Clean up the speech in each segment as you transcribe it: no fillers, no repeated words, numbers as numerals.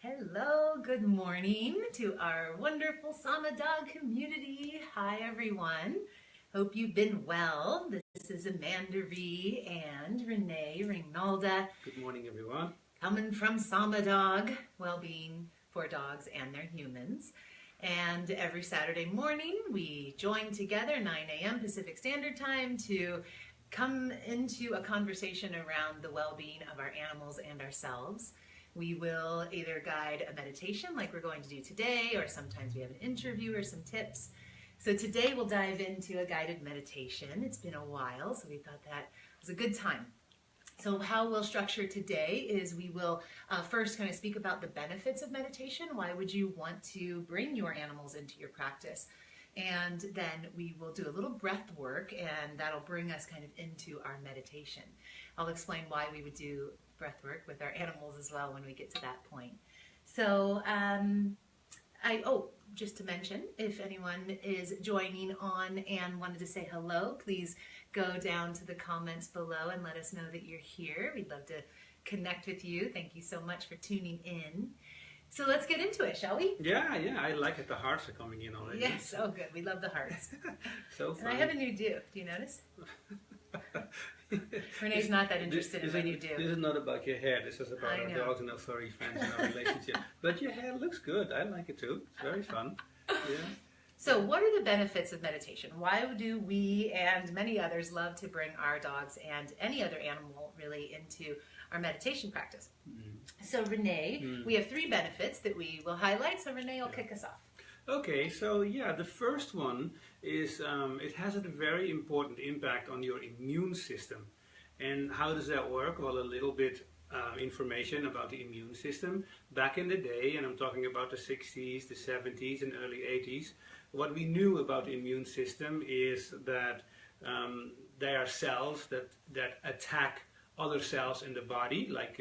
Hello, good morning to our wonderful Sama Dog community. Hi, everyone. Hope you've been well. This is Amanda Ree and Rene Rinalda. Good morning, everyone. Coming from Sama Dog, Wellbeing for dogs and their humans. And every Saturday morning, we join together 9 a.m. Pacific Standard Time to come into a conversation around the well-being of our animals and ourselves. We will either guide a meditation like we're going to do today, or sometimes we have an interview or some tips. So today we'll dive into a guided meditation. It's been a while, so we thought that was a good time. So how we'll structure today is we will first kind of speak about the benefits of meditation. Why would you want to bring your animals into your practice? And then we will do a little breath work, and that'll bring us kind of into our meditation. I'll explain why we would do breath work with our animals as well when we get to that point. So just to mention, if anyone is joining on and wanted to say hello, please go down to the comments below and let us know that you're here. We'd love to connect with you. Thank you so much for tuning in. So let's get into it, shall we? Yeah, I like it. The hearts are coming in already. Yes, oh good. We love the hearts. So fun. And I have a new do. Do you notice? Renee's not that interested in my new do. This is not about your hair. This is about our dogs and our furry friends and our relationship. But your hair looks good. I like it too. It's very fun. Yeah. So what are the benefits of meditation? Why do we and many others love to bring our dogs and any other animal really into our meditation practice? So Rene, we have 3 benefits that we will highlight. So Rene will kick us off. Okay, so the first one is it has a very important impact on your immune system. And how does that work? Well, a little bit information about the immune system. Back in the day, and I'm talking about the 60s, the 70s, and early 80s, what we knew about the immune system is that there are cells that attack other cells in the body. Like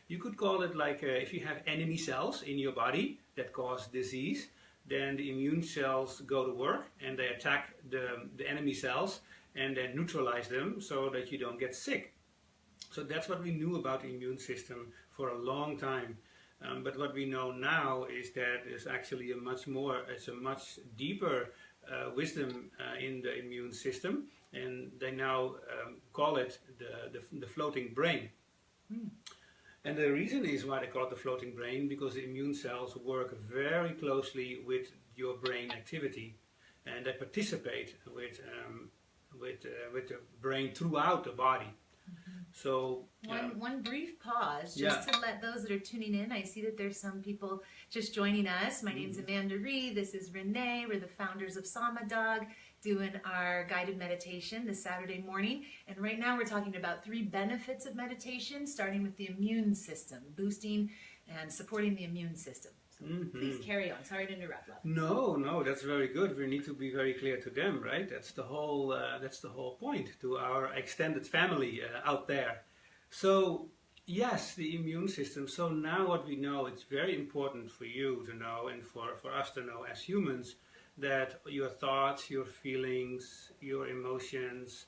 you could call it like if you have enemy cells in your body that cause disease, then the immune cells go to work and they attack the enemy cells and then neutralize them so that you don't get sick. So that's what we knew about the immune system for a long time. But what we know now is that there's actually it's a much deeper wisdom in the immune system, and they now call it the floating brain. And the reason is why they call it the floating brain, because the immune cells work very closely with your brain activity, and they participate with the brain throughout the body. So one brief pause just to let those that are tuning in. I see that there's some people just joining us. My name's Amanda Ree. This is Rene. We're the founders of Sama Dog, doing our guided meditation this Saturday morning. And right now we're talking about 3 benefits of meditation, starting with the immune system, boosting and supporting the immune system. So please carry on. Sorry to interrupt, love. No, that's very good. We need to be very clear to them, right? That's the whole point, to our extended family out there. So yes, the immune system. So now what we know, it's very important for you to know and for us to know as humans, that your thoughts, your feelings, your emotions,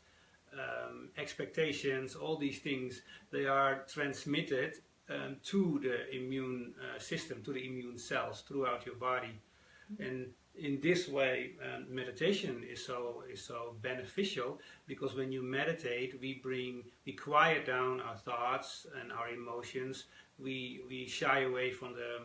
expectations, all these things, they are transmitted to the immune system, to the immune cells throughout your body. And in this way, meditation is so beneficial, because when you meditate, we quiet down our thoughts and our emotions. We shy away from the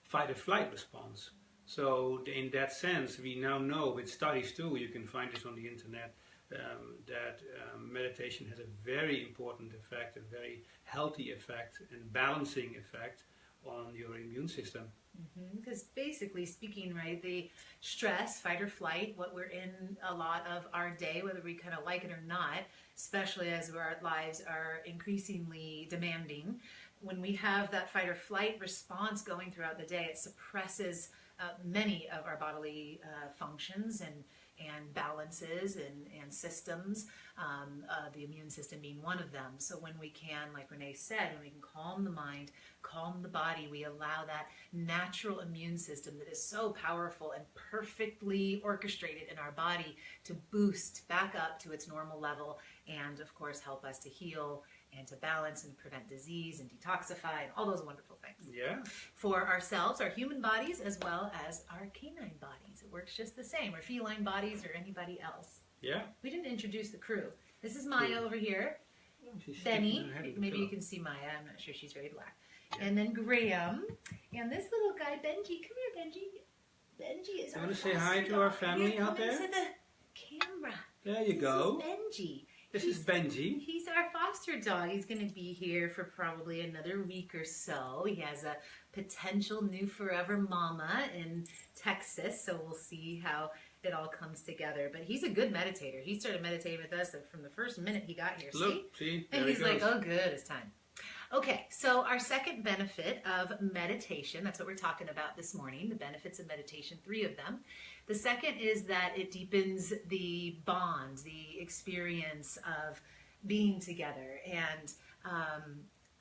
fight or flight response. So in that sense, we now know with studies too, you can find this on the internet, that meditation has a very important effect, a very healthy effect and balancing effect on your immune system. Because basically speaking, right, the stress, fight or flight, what we're in a lot of our day, whether we kind of like it or not, especially as our lives are increasingly demanding, when we have that fight or flight response going throughout the day, it suppresses many of our bodily functions and balances and systems, the immune system being one of them. So when we can, like Rene said, when we can calm the mind, calm the body, we allow that natural immune system that is so powerful and perfectly orchestrated in our body to boost back up to its normal level and, of course, help us to heal and to balance and prevent disease and detoxify and all those wonderful things. Yeah. For ourselves, our human bodies, as well as our canine bodies. It works just the same, or feline bodies, or anybody else. Yeah. We didn't introduce the crew. This is Maya over here. She's Benny, sticking her head in the maybe you pillow. can see Maya. I'm not sure she's very black. Yeah. And then Graham. And this little guy, Benji. Come here, Benji. Benji is You our want to say foster hi to dog. our family Here, out come there? into the camera. There you go. This is Benji. This is Benji. He's our foster dog. He's going to be here for probably another week or so. He has a potential new forever mama in Texas, so we'll see how it all comes together. But he's a good meditator. He started meditating with us from the first minute he got here. Look, see? And There he's he like, goes. oh, good, it's time. Okay, so our second benefit of meditation, that's what we're talking about this morning, the benefits of meditation, 3 of them. The second is that it deepens the bond, the experience of being together and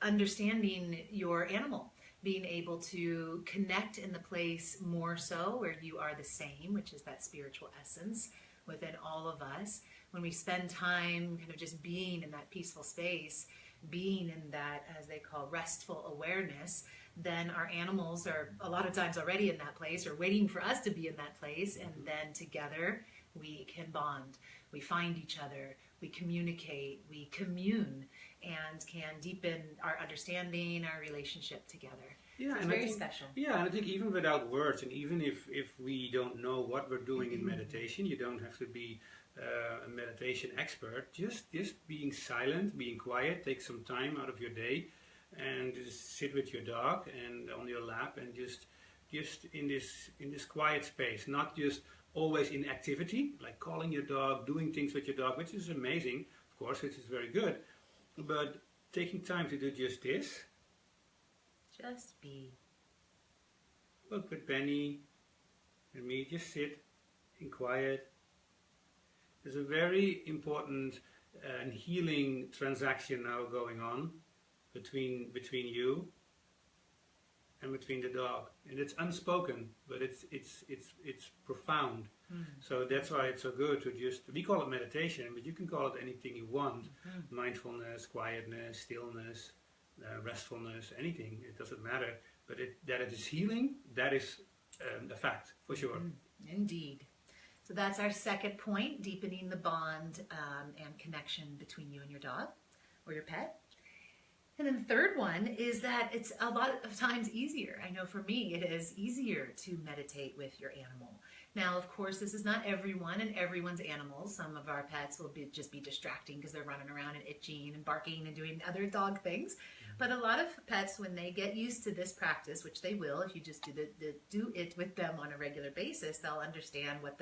understanding your animal, being able to connect in the place more so where you are the same, which is that spiritual essence within all of us. When we spend time kind of just being in that peaceful space, being in that, as they call, restful awareness, then our animals are a lot of times already in that place or waiting for us to be in that place, and then together we can bond, we find each other, we communicate, we commune, and can deepen our understanding, our relationship together. Yeah, It's and very I think, special. Yeah, and I think even without words, and even if we don't know what we're doing in meditation, you don't have to be a meditation expert. Just being silent, being quiet, take some time out of your day, and just sit with your dog and on your lap, and just in this quiet space, not just always in activity, like calling your dog, doing things with your dog, which is amazing, of course, which is very good, but taking time to do just this. Just be. Look, with Benny and me, just sit in quiet. There's a very important and healing transaction now going on between you and between the dog, and it's unspoken, but it's profound. So that's why it's so good to we call it meditation, but you can call it anything you want: mindfulness, quietness, stillness, restfulness, anything. It doesn't matter. But that it is healing, that is a fact for sure. Indeed. So that's our second point, deepening the bond and connection between you and your dog or your pet. And then the third one is that it's a lot of times easier. I know for me it is easier to meditate with your animal. Now, of course, this is not everyone and everyone's animals. Some of our pets will just be distracting because they're running around and itching and barking and doing other dog things. But a lot of pets, when they get used to this practice, which they will if you just do it with them on a regular basis, they'll understand what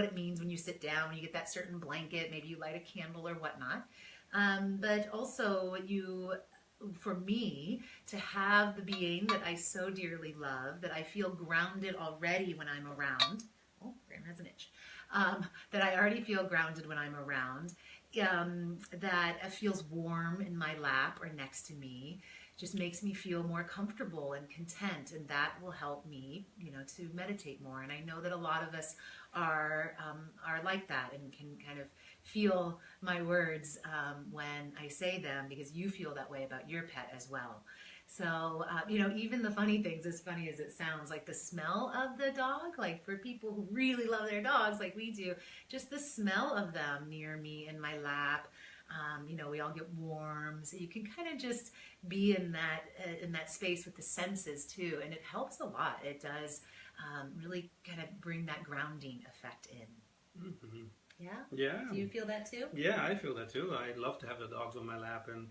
it means when you sit down, when you get that certain blanket, maybe you light a candle or whatnot. But also for me, to have the being that I so dearly love, that I feel grounded already when I'm around. Oh, Graham has an itch. That I already feel grounded when I'm around. That feels warm in my lap or next to me. Just makes me feel more comfortable and content, and that will help me, to meditate more. And I know that a lot of us are like that and can kind of feel my words when I say them, because you feel that way about your pet as well. So, even the funny things, as funny as it sounds, like the smell of the dog, like for people who really love their dogs like we do, just the smell of them near me in my lap, we all get warm. So you can kind of just be in that space with the senses too, and it helps a lot. It does really kind of bring that grounding effect in. Mm-hmm. Yeah? Yeah. Do you feel that too? Yeah, I feel that too. I love to have the dogs on my lap, and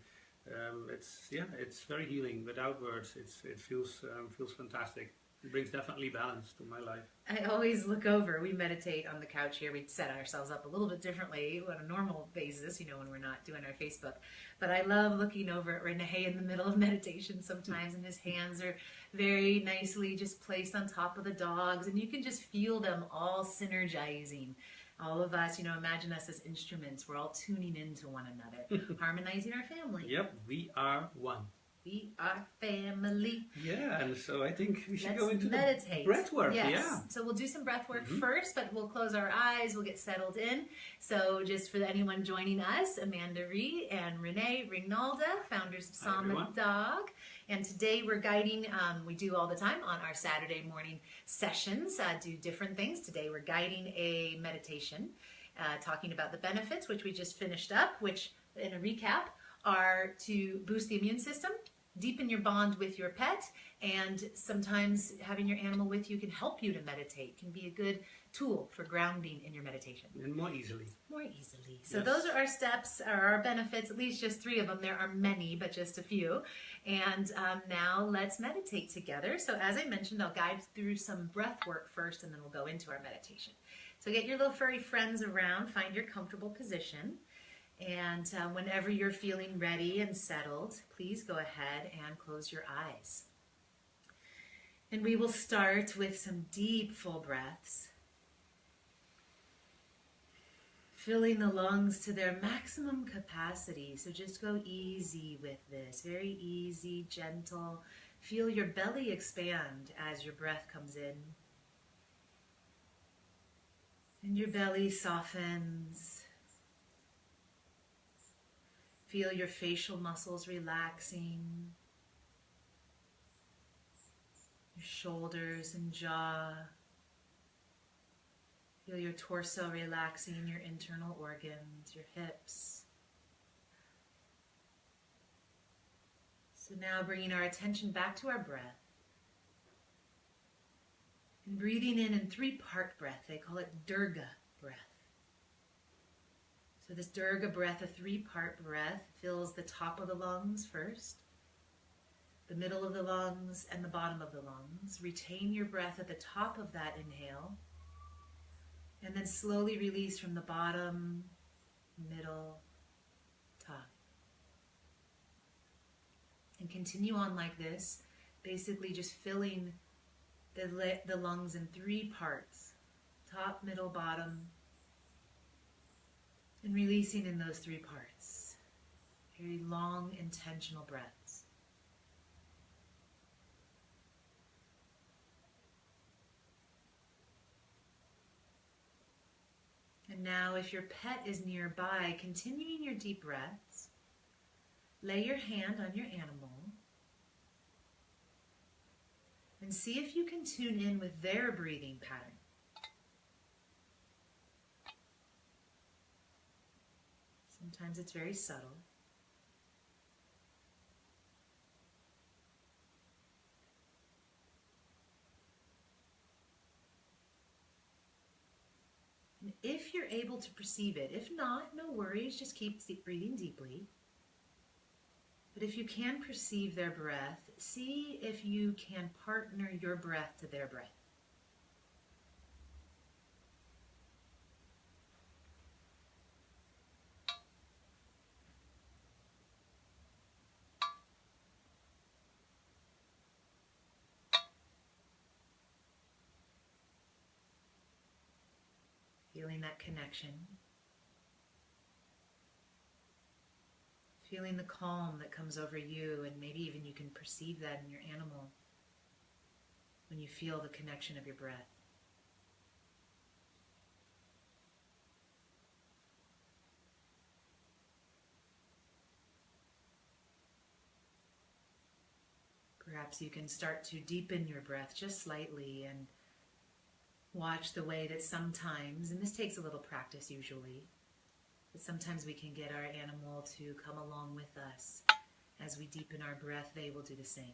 it's very healing. Without words, it feels fantastic. It brings definitely balance to my life. I always look over. We meditate on the couch here. We set ourselves up a little bit differently on a normal basis, when we're not doing our Facebook. But I love looking over at Rene in the middle of meditation sometimes, and his hands are very nicely just placed on top of the dogs, and you can just feel them all synergizing. All of us, imagine us as instruments. We're all tuning into one another, harmonizing our family. Yep, we are one. We are family. Yeah, and so I think we should Let's go into meditate. the breath work. Yes. Yeah. So we'll do some breath work first, but we'll close our eyes. We'll get settled in. So just for anyone joining us, Amanda Ree and Rene Rinalda, founders of Sama Dog. And today we're guiding, we do all the time on our Saturday morning sessions, do different things. Today we're guiding a meditation, talking about the benefits, which we just finished up, which in a recap are to boost the immune system, deepen your bond with your pet, and sometimes having your animal with you can help you to meditate, can be a good tool for grounding in your meditation. And more easily. More easily. So those are our steps, or our benefits, at least just 3 of them. There are many, but just a few. And now let's meditate together. So as I mentioned, I'll guide through some breath work first, and then we'll go into our meditation. So get your little furry friends around, find your comfortable position. And whenever you're feeling ready and settled, please go ahead and close your eyes. And we will start with some deep, full breaths, filling the lungs to their maximum capacity. So just go easy with this, very easy, gentle. Feel your belly expand as your breath comes in. And your belly softens. Feel your facial muscles relaxing, your shoulders and jaw. Feel your torso relaxing, your internal organs, your hips. So now bringing our attention back to our breath. And breathing in 3-part breath. They call it Durga breath. So this Durga breath, a 3-part breath, fills the top of the lungs first, the middle of the lungs, and the bottom of the lungs. Retain your breath at the top of that inhale, and then slowly release from the bottom, middle, top. And continue on like this, basically just filling the lungs in 3 parts, top, middle, bottom, and releasing in those 3 parts. Very long, intentional breaths. And now if your pet is nearby, continuing your deep breaths, lay your hand on your animal and see if you can tune in with their breathing pattern. Sometimes it's very subtle. And if you're able to perceive it, if not, no worries, just keep breathing deeply. But if you can perceive their breath, see if you can partner your breath to their breath. Feeling that connection. Feeling the calm that comes over you, and maybe even you can perceive that in your animal when you feel the connection of your breath. Perhaps you can start to deepen your breath just slightly and watch the way that sometimes, and this takes a little practice usually, but sometimes we can get our animal to come along with us. As we deepen our breath, they will do the same.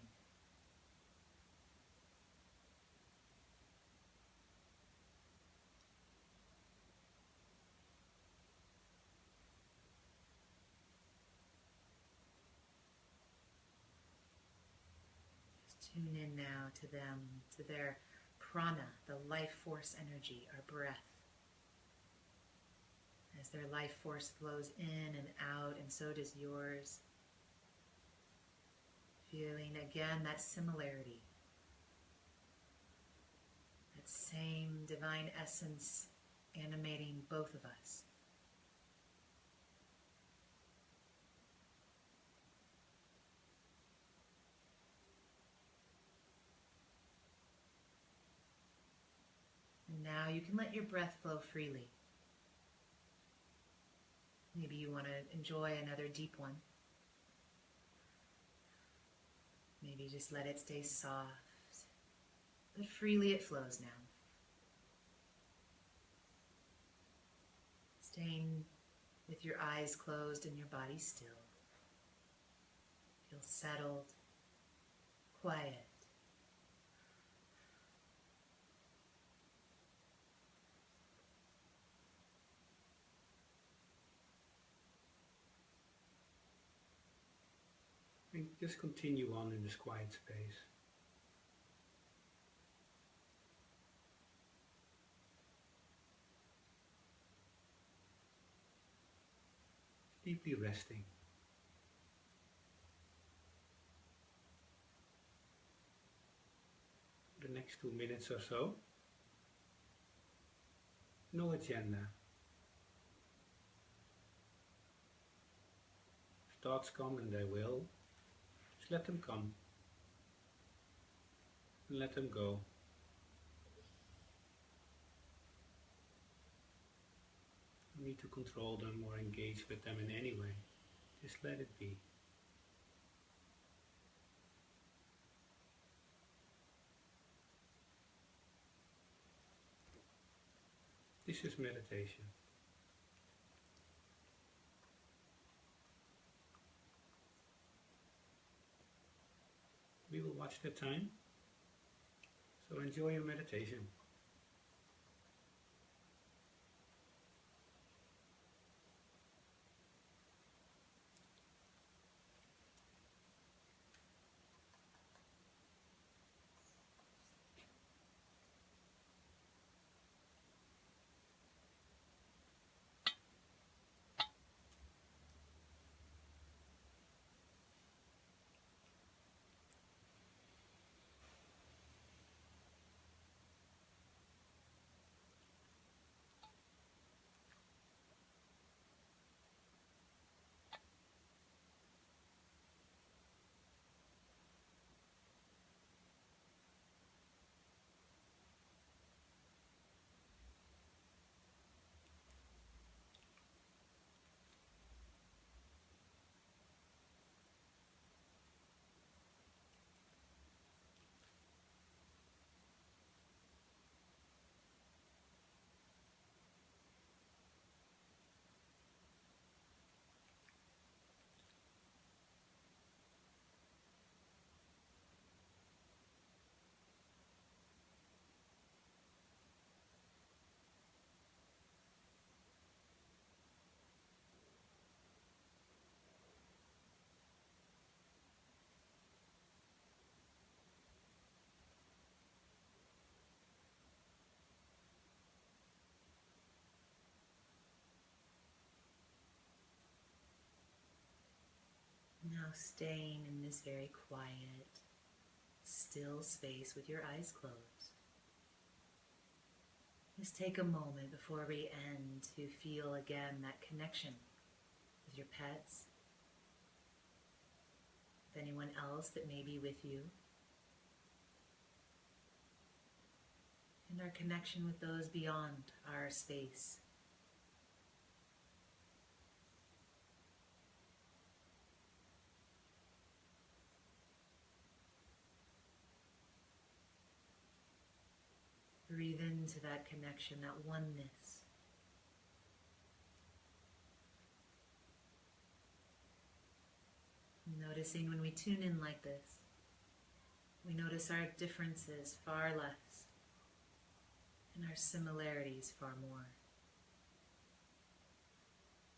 Just tune in now to them, to their prana, the life force energy, our breath. As their life force flows in and out, and so does yours. Feeling again that similarity, that same divine essence animating both of us. can let your breath flow freely. Maybe you want to enjoy another deep one. Maybe just let it stay soft, but freely it flows now. Staying with your eyes closed and your body still. Feel settled, quiet. And just continue on in this quiet space. Deeply resting. For the next 2 minutes or so. No agenda. If thoughts come, and they will, just let them come. And let them go. You don't need to control them or engage with them in any way. Just let it be. This is meditation. We will watch that time. So enjoy your meditation. Now staying in this very quiet, still space with your eyes closed. Just take a moment before we end to feel again that connection with your pets, with anyone else that may be with you, and our connection with those beyond our space. Breathe into that connection, that oneness. Noticing when we tune in like this, we notice our differences far less and our similarities far more.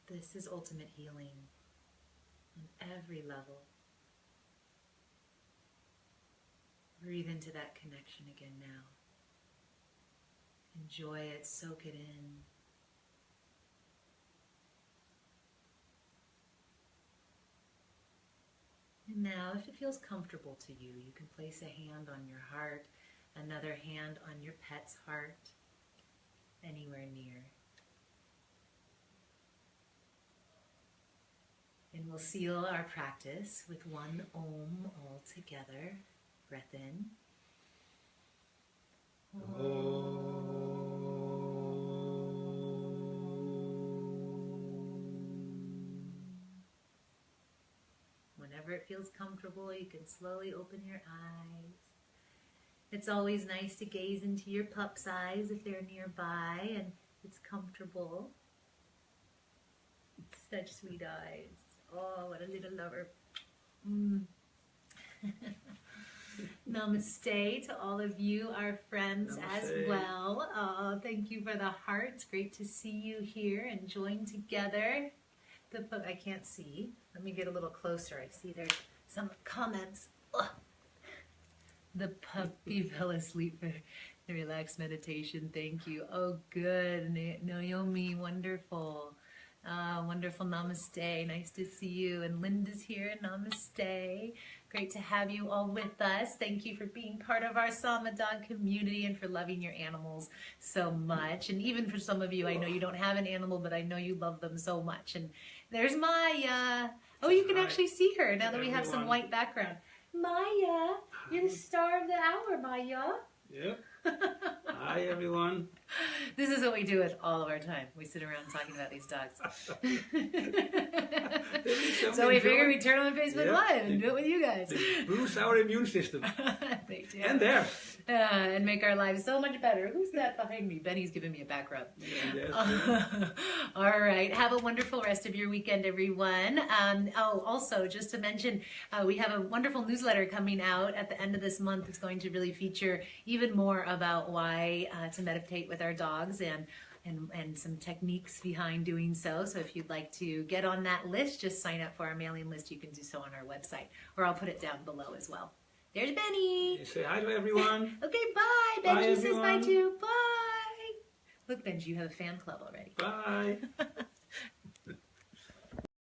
This is ultimate healing on every level. Breathe into that connection again now. Enjoy it, soak it in. And now, if it feels comfortable to you, you can place a hand on your heart, another hand on your pet's heart, anywhere near. And we'll seal our practice with one Om all together. Breath in. Om. it feels comfortable, you can slowly open your eyes. It's always nice to gaze into your pup's eyes if they're nearby and it's comfortable. Such sweet eyes. Oh, what a little lover. Namaste to all of you, our friends. Namaste. As well. Oh, thank you for the hearts. Great to see you here and join together. I can't see. Let me get a little closer. I see there's some comments. Ugh. The puppy fell asleep for the relaxed meditation. Thank you. Oh, good. Naomi, wonderful. Wonderful. Namaste. Nice to see you. And Linda's here. Namaste. Great to have you all with us. Thank you for being part of our Sama Dog community and for loving your animals so much. And even for some of you, I know you don't have an animal, but I know you love them so much. And there's Maya. Oh, you can actually see her now that we have some white background. Maya, you're the star of the hour, Maya. Yep. Hi, everyone. This is what we do with all of our time. We sit around talking about these dogs. So we figure we'd turn on Facebook Live and do it with you guys. They boost our immune system. They do. And theirs. And make our lives so much better. Who's that behind me? Benny's giving me a back rub. All right. Have a wonderful rest of your weekend, everyone. Also, just to mention, we have a wonderful newsletter coming out at the end of this month. It's going to really feature even more about why to meditate with our dogs and some techniques behind doing so. So if you'd like to get on that list, just sign up for our mailing list. You can do so on our website, or I'll put it down below as well. There's Benny. Say hi to everyone. Okay, bye. Benji says bye too. Bye. Look, Benji, you have a fan club already. Bye.